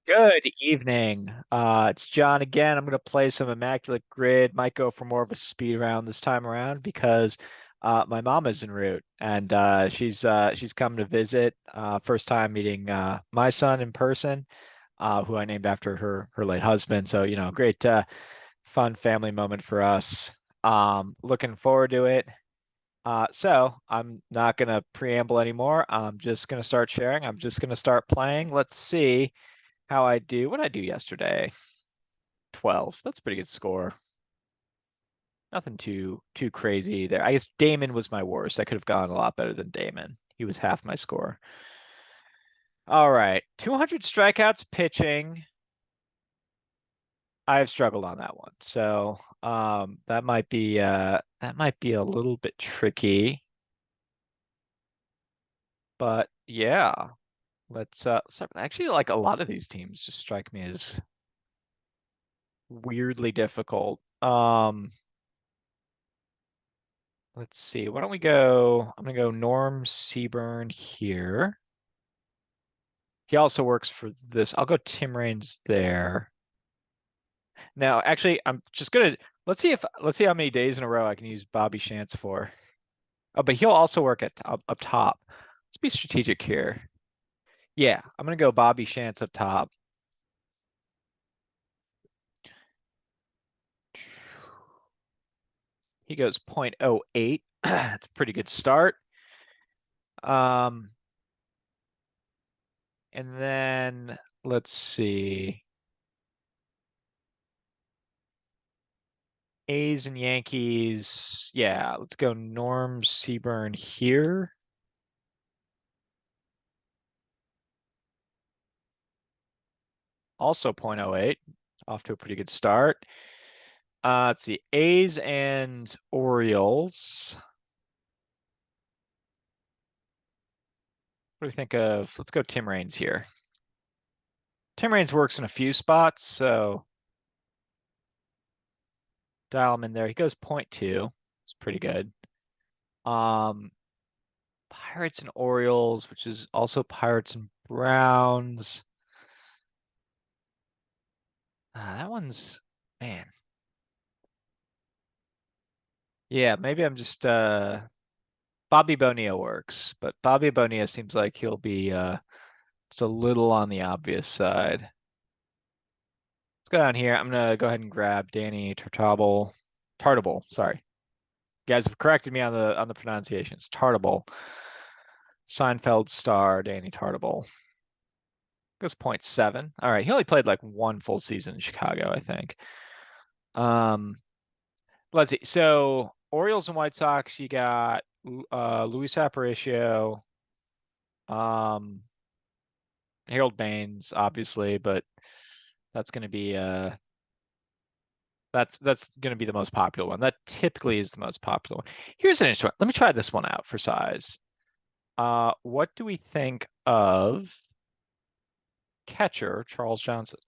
Good evening. It's John again. I'm going to play some Immaculate Grid. Might go for more of a speed round this time around because my mom is en route and she's come to visit. First time meeting my son in person, who I named after her late husband. So great fun family moment for us. Looking forward to it. So I'm not going to preamble anymore. I'm just going to start sharing. I'm just going to start playing. Let's see how I do. What did I do yesterday? 12. That's a pretty good score. Nothing too crazy there. I guess Damon was my worst. I could have gone a lot better than Damon. He was half my score. All right. 200 strikeouts pitching. I've struggled on that one. So, that might be a little bit tricky, but yeah. Actually, like a lot of these teams just strike me as weirdly difficult. Let's see. Why don't we go? I'm gonna go Norm Seaburn here. He also works for this. I'll go Tim Raines there. Now, actually, I'm just gonna let's see how many days in a row I can use Bobby Shantz for. Oh, but he'll also work at up top. Let's be strategic here. Yeah, I'm gonna go Bobby Shantz up top. He goes .08. It's a pretty good start. Um, and then let's see. A's and Yankees. Yeah, let's go Norm Seaburn here. Also .08. Off to a pretty good start. Let's see. A's and Orioles. What do we think of? Let's go Tim Raines here. Tim Raines works in a few spots, so dial him in there. He goes .2. It's pretty good. Um, Pirates and Orioles, which is also Pirates and Browns. That one's man. Yeah, maybe I'm just Bobby Bonilla works, but Bobby Bonilla seems like he'll be just a little on the obvious side. Let's go down here. I'm gonna go ahead and grab Danny Tartable. Tartable, sorry. You guys have corrected me on the pronunciations. Tartable. Seinfeld star Danny Tartable. Goes .7. All right, he only played like one full season in Chicago, I think. Um, let's see. So Orioles and White Sox, you got Luis Aparicio, um, Harold Baines, obviously, but that's going to be that's going to be the most popular one. That typically is the most popular one. Here's an interesting one. Let me try this one out for size. What do we think of catcher Charles Johnson?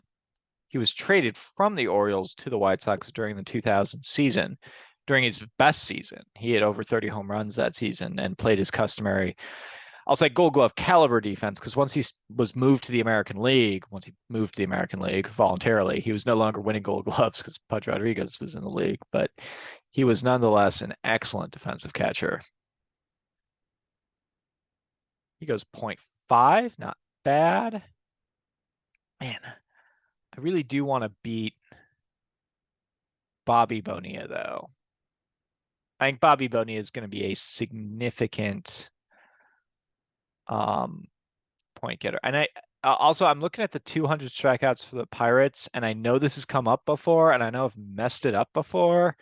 He was traded from the Orioles to the White Sox during the 2000 season. During his best season, he had over 30 home runs that season and played his customary, I'll say, Gold Glove caliber defense, because once he was moved to the American League, once he moved to the American League voluntarily, he was no longer winning Gold Gloves because Pudge Rodriguez was in the league, but he was nonetheless an excellent defensive catcher. He goes .5, not bad. Man, I really do want to beat Bobby Bonilla, though. I think Bobby Bonilla is going to be a significant um, point getter. And also I'm looking at the 200 strikeouts for the Pirates, and I know this has come up before, and I know I've messed it up before,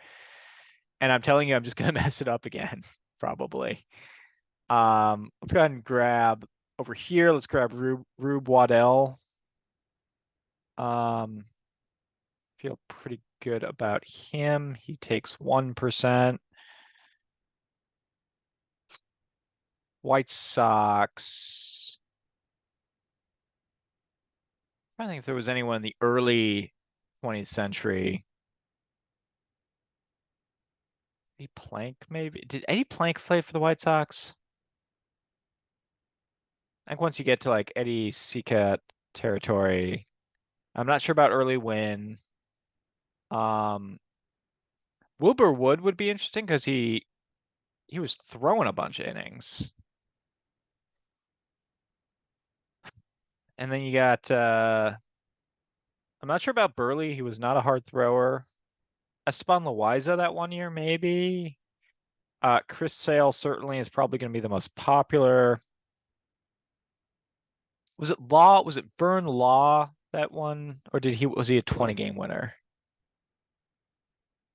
and I'm telling you, I'm just gonna mess it up again, probably. Let's go ahead and grab over here. Let's grab Rube Waddell. Um, feel pretty good about him. He takes 1%. White Sox. I don't think if there was anyone in the early 20th century. Eddie Plank, maybe? Did Eddie Plank play for the White Sox? I think once you get to like Eddie Seacat territory, I'm not sure about early win. Um, Wilbur Wood would be interesting because he was throwing a bunch of innings. And then you got I'm not sure about Burley. He was not a hard thrower. Esteban Loaiza that one year, maybe. Chris Sale certainly is probably going to be the most popular. Was it Law? Was it Vern Law that one, or did he was he a 20 game winner?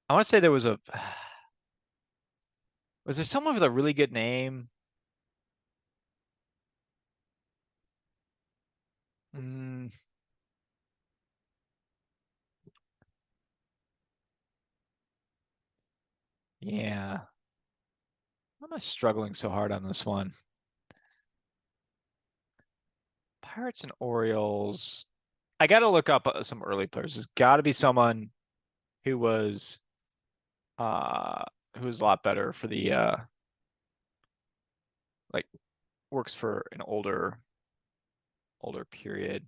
I want to say there was a was there someone with a really good name? Mm, yeah. Why am I struggling so hard on this one? Pirates and Orioles. I got to look up some early players. There's got to be someone who was uh who was a lot better for the like works for an older period.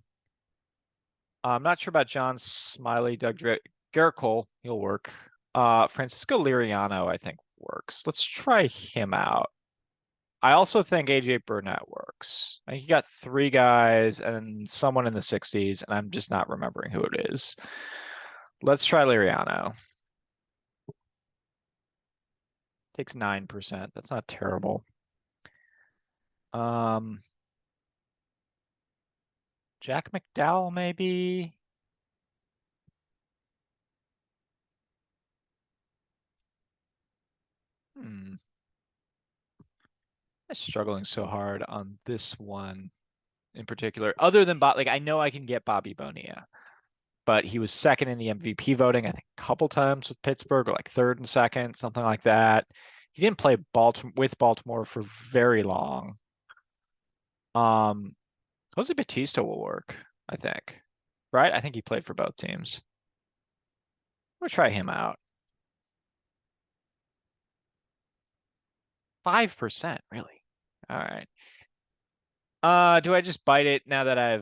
I'm not sure about John Smiley, Garrett Cole. He'll work. Francisco Liriano, I think works. Let's try him out. I also think AJ Burnett works. I think you got three guys and someone in the 60s, and I'm just not remembering who it is. Let's try Liriano. Takes 9%. That's not terrible. Um, Jack McDowell, maybe. Hmm. I'm struggling so hard on this one in particular. Other than like I know I can get Bobby Bonilla, but he was second in the MVP voting, I think a couple times with Pittsburgh, or like third and second, something like that. He didn't play Baltimore with Baltimore for very long. Um, Jose Batista will work, I think. Right? I think he played for both teams. We'll try him out. 5%, really. All right. Do I just bite it now that I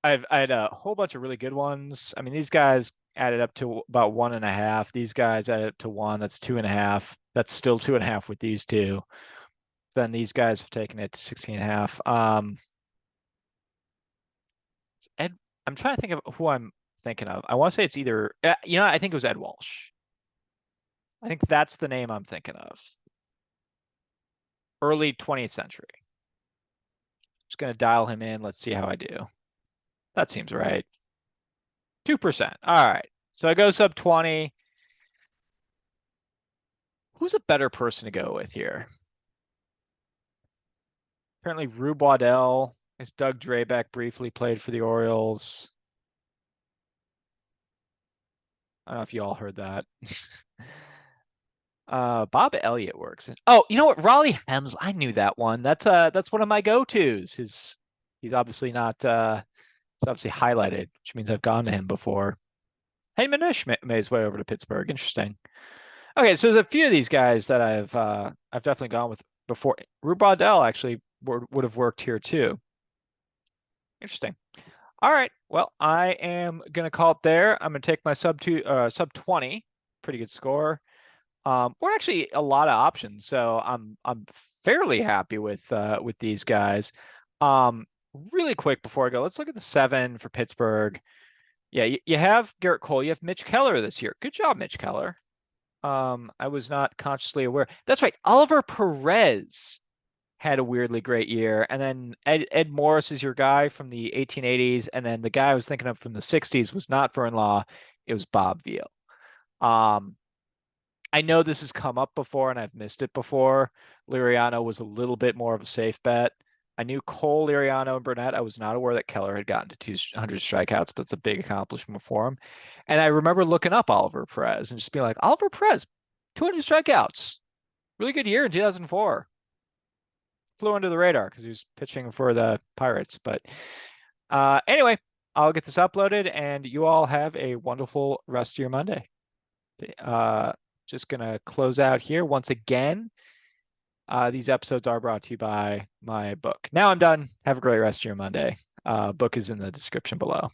had a whole bunch of really good ones. I mean, these guys added up to about 1.5. These guys added up to one. That's 2.5. That's still 2.5 with these two. Then these guys have taken it to 16.5. Ed, I'm trying to think of who I'm thinking of. I want to say it's either, I think it was Ed Walsh. I think that's the name I'm thinking of. Early 20th century. Just gonna dial him in. Let's see how I do. That seems right. 2%. All right. So I go sub 20. Who's a better person to go with here? Apparently, Rube Waddell is Doug Drabek briefly played for the Orioles. I don't know if you all heard that. Bob Elliott works. Oh, you know what? Raleigh Hems. I knew that one. That's one of my go-tos. He's obviously not it's obviously highlighted, which means I've gone to him before. Hey Manish made his way over to Pittsburgh. Interesting. Okay, so there's a few of these guys that I've definitely gone with before. Rube Waddell actually would have worked here too. Interesting. All right. Well, I am gonna call it there. I'm gonna take my sub 20. Pretty good score. We're actually a lot of options, so I'm fairly happy with these guys. Um, Really quick before I go, let's look at the 7 for Pittsburgh. Yeah, you have Garrett Cole, you have Mitch Keller this year. Good job, Mitch Keller. I was not consciously aware. That's right. Oliver Perez had a weirdly great year. And then Ed Morris is your guy from the 1880s. And then the guy I was thinking of from the 60s was not Vern Law. It was Bob Veal. Um, I know this has come up before and I've missed it before. Liriano was a little bit more of a safe bet. I knew Cole, Liriano, and Burnett. I was not aware that Keller had gotten to 200 strikeouts, but it's a big accomplishment for him. And I remember looking up Oliver Perez and just being like, Oliver Perez, 200 strikeouts. Really good year in 2004. Flew under the radar because he was pitching for the Pirates. But anyway, I'll get this uploaded and you all have a wonderful rest of your Monday. Uh, just gonna close out here once again. These episodes are brought to you by my book. Now I'm done. Have a great rest of your Monday. Book is in the description below.